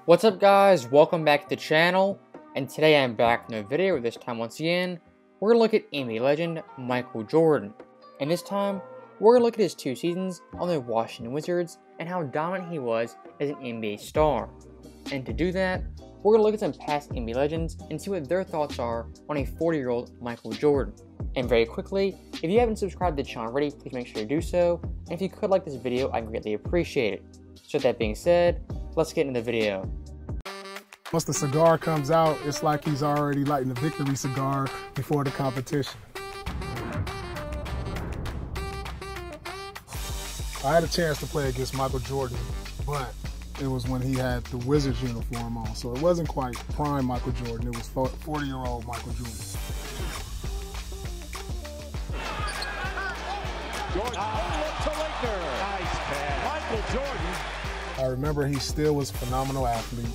What's up guys, welcome back to the channel, and today I'm back in a video. This time once again, we're going to look at NBA legend Michael Jordan. And this time, we're going to look at his 2 seasons on the Washington Wizards and how dominant he was as an NBA star. And to do that, we're going to look at some past NBA legends and see what their thoughts are on a 40-year-old Michael Jordan. And very quickly, if you haven't subscribed to the channel already, please make sure to do so, and if you could like this video, I'd greatly appreciate it. So with that being said, let's get into the video. Once the cigar comes out, it's like he's already lighting the victory cigar before the competition. I had a chance to play against Michael Jordan, but it was when he had the Wizards uniform on, so it wasn't quite prime Michael Jordan. It was 40-year-old Michael Jordan. Jordan, look to Laker. Nice pass. Michael Jordan. I remember he still was a phenomenal athlete.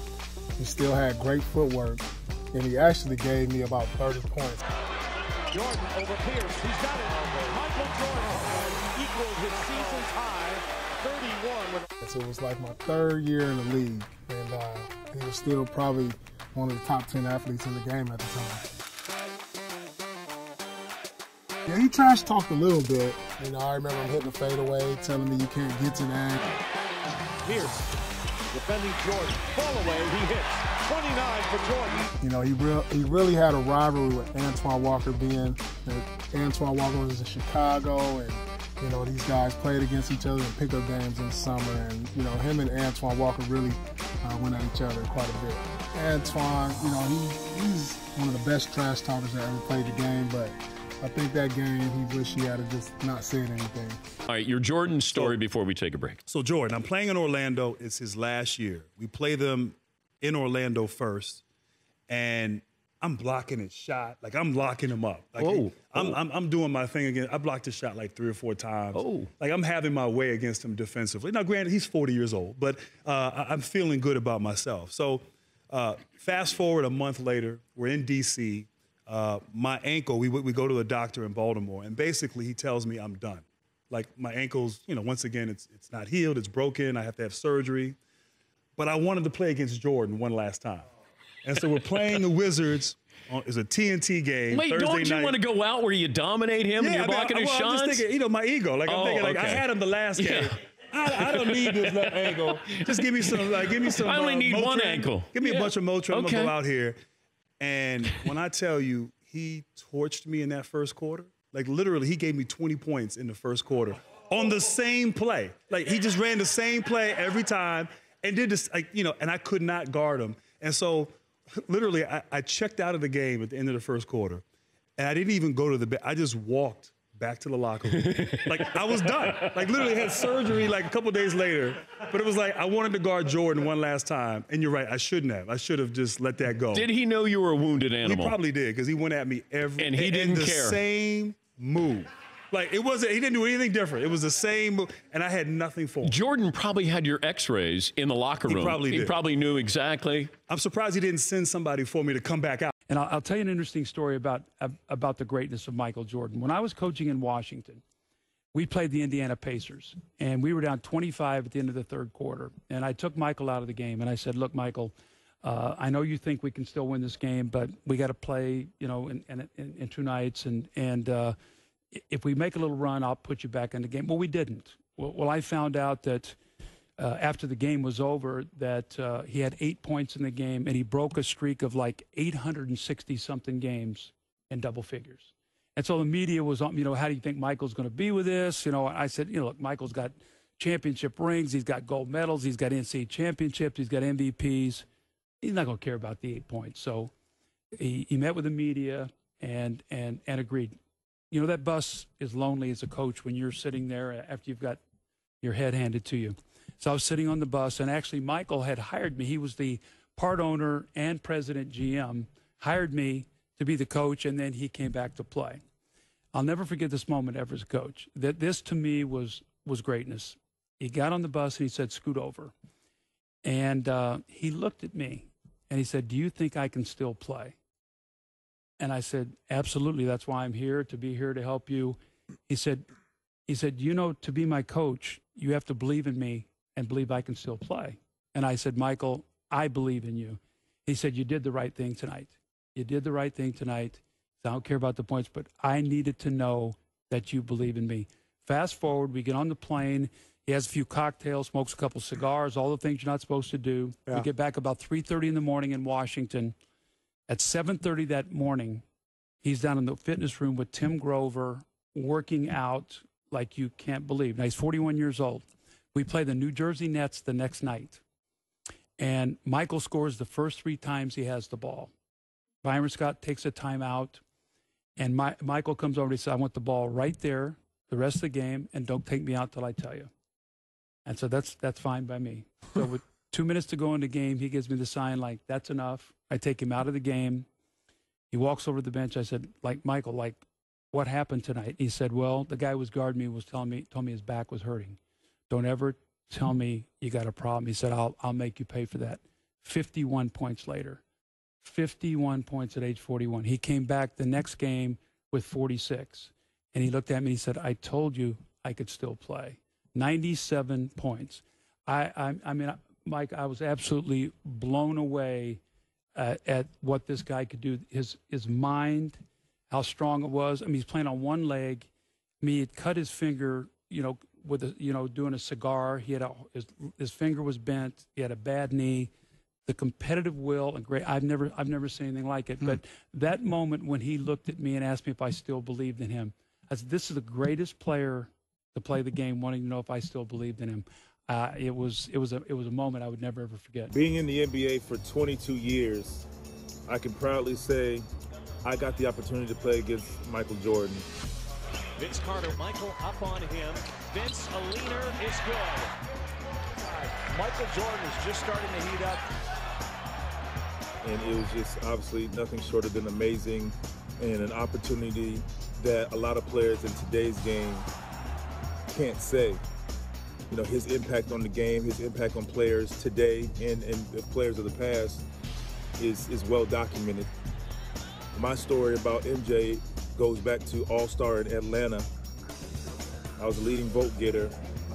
He still had great footwork, and he actually gave me about 30 points. Jordan over Pierce. He's got it. Michael Jordan equaled his season's high, 31. So it was like my 3rd year in the league, and he was still probably one of the top 10 athletes in the game at the time. Yeah, he trash talked a little bit. You know, I remember him hitting the fadeaway, telling me you can't get to that. Pierce, defending Jordan. Fall away, he hits. 29 for Jordan. You know, he really had a rivalry with Antoine Walker Antoine Walker was in Chicago, and, you know, these guys played against each other in pickup games in the summer, and, you know, him and Antoine Walker really went at each other quite a bit. Antoine, you know, he's one of the best trash talkers that ever played the game, but I think that game, he wished he had just not said anything. All right, your Jordan story before we take a break. So, Jordan, I'm playing in Orlando. It's his last year. We play them in Orlando first, and I'm blocking his shot. Like, I'm locking him up. Like, I'm doing my thing again. I blocked his shot like 3 or 4 times. Like, I'm having my way against him defensively. Now, granted, he's 40 years old, but I'm feeling good about myself. So, fast forward a month later, we're in D.C., my ankle, we go to the doctor in Baltimore, and basically he tells me I'm done. Like, my ankle's, you know, once again, it's not healed, it's broken, I have to have surgery. But I wanted to play against Jordan one last time. And so we're playing the Wizards. It's a TNT game. Wait, Thursday don't you night. want to go out where you dominate him and you're blocking his shots? I'm just thinking, you know, my ego. Like, I'm thinking, like, I had him the last game. I don't need this left ankle. Just give me some, I only need Motrin. one ankle. Give me a bunch of Motrin. I'm going to Okay. go out here. And when I tell you, he torched me in that first quarter. Like, literally, he gave me 20 points in the first quarter on the same play. Like, he just ran the same play every time and did this, like, you know, and I could not guard him. And so, literally, I checked out of the game at the end of the first quarter, and I didn't even go to the bed. I just walked back to the locker room. Like, I was done. Like, literally had surgery like a couple days later. But it was like, I wanted to guard Jordan one last time. And you're right, I shouldn't have. I should have just let that go. Did he know you were a wounded animal? He probably did, because he went at me And he didn't the care. same move. Like, it wasn't, he didn't do anything different. It was the same move, and I had nothing for him. Jordan probably had your x-rays in the locker room. Probably did. He probably knew exactly. I'm surprised he didn't send somebody for me to come back out. And I'll tell you an interesting story about the greatness of Michael Jordan. When I was coaching in Washington, we played the Indiana Pacers, and we were down 25 at the end of the 3rd quarter. And I took Michael out of the game, and I said, look, Michael, I know you think we can still win this game, but we got to play, you know, in 2 nights. And if we make a little run, I'll put you back in the game. Well, we didn't. Well, I found out that after the game was over that he had 8 points in the game, and he broke a streak of like 860-something games in double figures. And so the media was on, you know, how do you think Michael's going to be with this? You know, I said, you know, look, Michael's got championship rings. He's got gold medals. He's got NCAA championships. He's got MVPs. He's not going to care about the 8 points. So he met with the media and agreed. You know, that bus is lonely as a coach when you're sitting there after you've got your head handed to you. So I was sitting on the bus, and actually Michael had hired me. He was the part owner and president GM, hired me to be the coach, and then he came back to play. I'll never forget this moment ever as a coach. This to me was greatness. He got on the bus and he said, scoot over. And he looked at me and he said, do you think I can still play? And I said, absolutely. That's why I'm here, to be here to help you. He said, you know, to be my coach, you have to believe in me and believe I can still play. And I said, Michael, I believe in you. He said, you did the right thing tonight. You did the right thing tonight. I don't care about the points, but I needed to know that you believe in me. Fast forward, we get on the plane. He has a few cocktails, smokes a couple cigars, all the things you're not supposed to do. Yeah. We get back about 3:30 in the morning in Washington. At 7:30 that morning, he's down in the fitness room with Tim Grover, working out like you can't believe. Now, he's 41 years old. We play the New Jersey Nets the next night. And Michael scores the first 3 times he has the ball. Byron Scott takes a timeout. And Michael comes over and he says, I want the ball right there the rest of the game, and don't take me out till I tell you. And so that's fine by me. So with 2 minutes to go in the game, he gives me the sign like, that's enough. I take him out of the game. He walks over to the bench. I said, Michael, what happened tonight? He said, well, the guy who was guarding me told me his back was hurting. Don't ever tell me you got a problem. He said, I'll make you pay for that. 51 points later. 51 points at age 41. He came back the next game with 46. And he looked at me and he said, I told you I could still play. 97 points. I mean, Mike, I was absolutely blown away at what this guy could do. His mind, how strong it was. I mean, he's playing on one leg. I mean, he had cut his finger, with doing a cigar. He had his finger was bent. He had a bad knee. The competitive will and great. I've never seen anything like it. But that moment when he looked at me and asked me if I still believed in him, I said, "This is the greatest player to play the game, wanting to know if I still believed in him." It was a moment I would never ever forget. Being in the NBA for 22 years, I can proudly say I got the opportunity to play against Michael Jordan. Vince Carter, Michael up on him. Vince, a leaner is good. Michael Jordan is just starting to heat up. And it was just obviously nothing short of an amazing and an opportunity that a lot of players in today's game can't say. His impact on the game, his impact on players today and the players of the past is well documented. My story about MJ goes back to All-Star in Atlanta. I was a leading vote getter,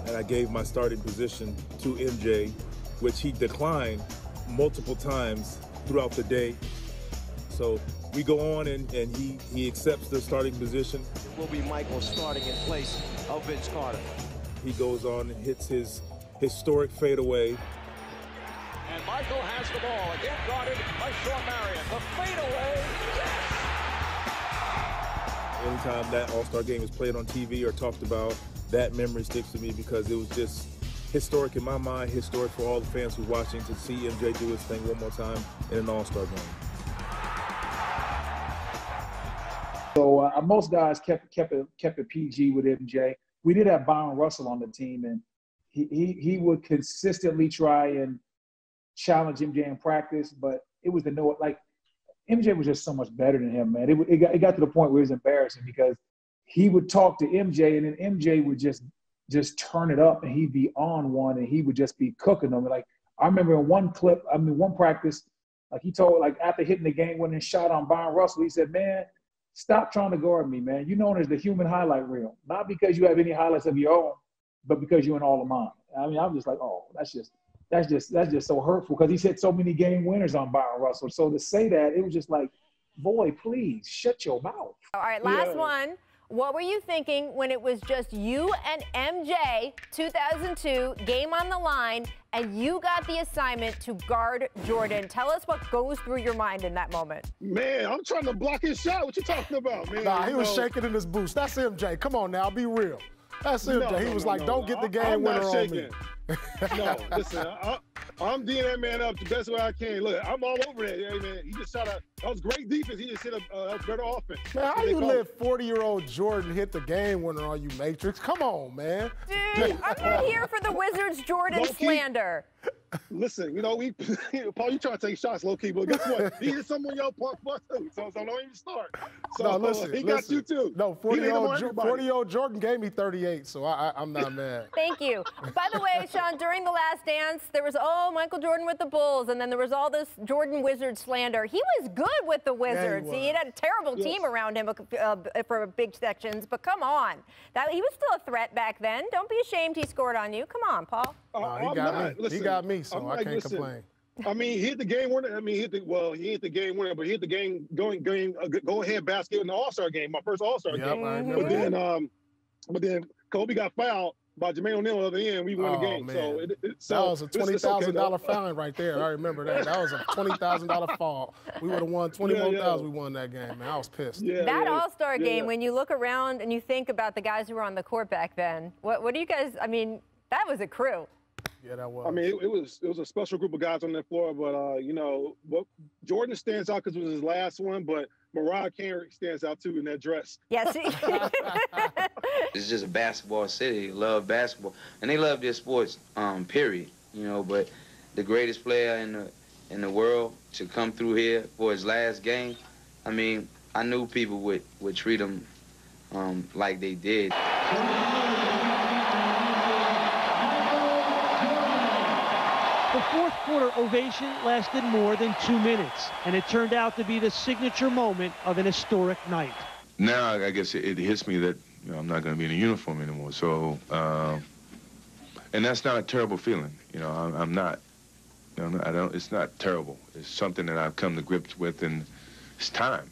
and I gave my starting position to MJ, which he declined multiple times throughout the day. So we go on, and he accepts the starting position. It will be Michael starting in place of Vince Carter. He goes on and hits his historic fadeaway. And Michael has the ball, again guarded by Shawn Marion. The fadeaway, yes! Anytime that All-Star game is played on TV or talked about, that memory sticks to me because it was just historic in my mind, historic for all the fans who are watching to see MJ do his thing one more time in an All-Star game. So most guys kept it PG with MJ. We did have Byron Russell on the team, and he would consistently try and challenge MJ in practice, but it was MJ was just so much better than him, man. It got to the point where it was embarrassing because he would talk to MJ, and then MJ would just turn it up, and he'd be on one, and he would just be cooking them. I remember in one practice, he told, after hitting the game-winning shot on Byron Russell, he said, "Man, stop trying to guard me, man. You're known as the human highlight reel. Not because you have any highlights of your own, but because you're in all of mine." I mean, I'm just like, oh, that's just so hurtful because he's hit so many game winners on Byron Russell. So to say that, it was just like, boy, please shut your mouth. All right, last one. What were you thinking when it was just you and MJ, 2002, game on the line, and you got the assignment to guard Jordan? Tell us what goes through your mind in that moment. Man, I'm trying to block his shot. What you talking about, man? Nah, he was shaking in his boots. That's MJ. Come on now, be real. That's MJ. He was like, don't get the game winner on me. No, listen, I'm D'ing that man up the best way I can. Look, I'm all over that. Hey, man, he just shot that was great defense. He just hit a better offense. Man, how you let 40-year-old Jordan hit the game winner on you, Matrix? Come on, man. Dude, I'm not here for the Wizards Jordan slander. Listen, Paul, you trying to take shots low key, but guess what? He hit someone y'all part for too, so don't even start. So no, listen, he got you too. No, 40-year-old Jordan gave me 38, so I'm not mad. Thank you. By the way, Sean, during The Last Dance, there was, Michael Jordan with the Bulls, and then there was all this Jordan Wizard slander. He was good with the Wizards. Yeah, he had a terrible team around him for big sections, but come on. He was still a threat back then. Don't be ashamed he scored on you. Come on, Paul. He got me, so I can't complain. I mean, he hit the game winner. I mean, he hit the game winner, but he hit the go ahead basket in the All-Star game, my first All-Star game. I remember but then Kobe got fouled by Jermaine O'Neal at the end. We won the game. Man. So that was a $20,000 fine right there. I remember that. That was a $20,000 fall. We would have won 20 more thousand. We won that game, man. I was pissed. That All-Star game, when you look around and you think about the guys who were on the court back then, what do you guys? I mean, that was a crew. Yeah, that was. I mean, it was a special group of guys on that floor, but you know, Jordan stands out because it was his last one, but Mariah Carey stands out too in that dress. Yes. It's just a basketball city. They love basketball, and they love their sports. Period. You know, but the greatest player in the world to come through here for his last game. I mean, I knew people would treat him like they did. The fourth quarter ovation lasted more than 2 minutes, and it turned out to be the signature moment of an historic night. Now, I guess it hits me that I'm not going to be in a uniform anymore. So, and that's not a terrible feeling. You know, I'm not. You know, I don't. It's not terrible. It's something that I've come to grips with, and it's time.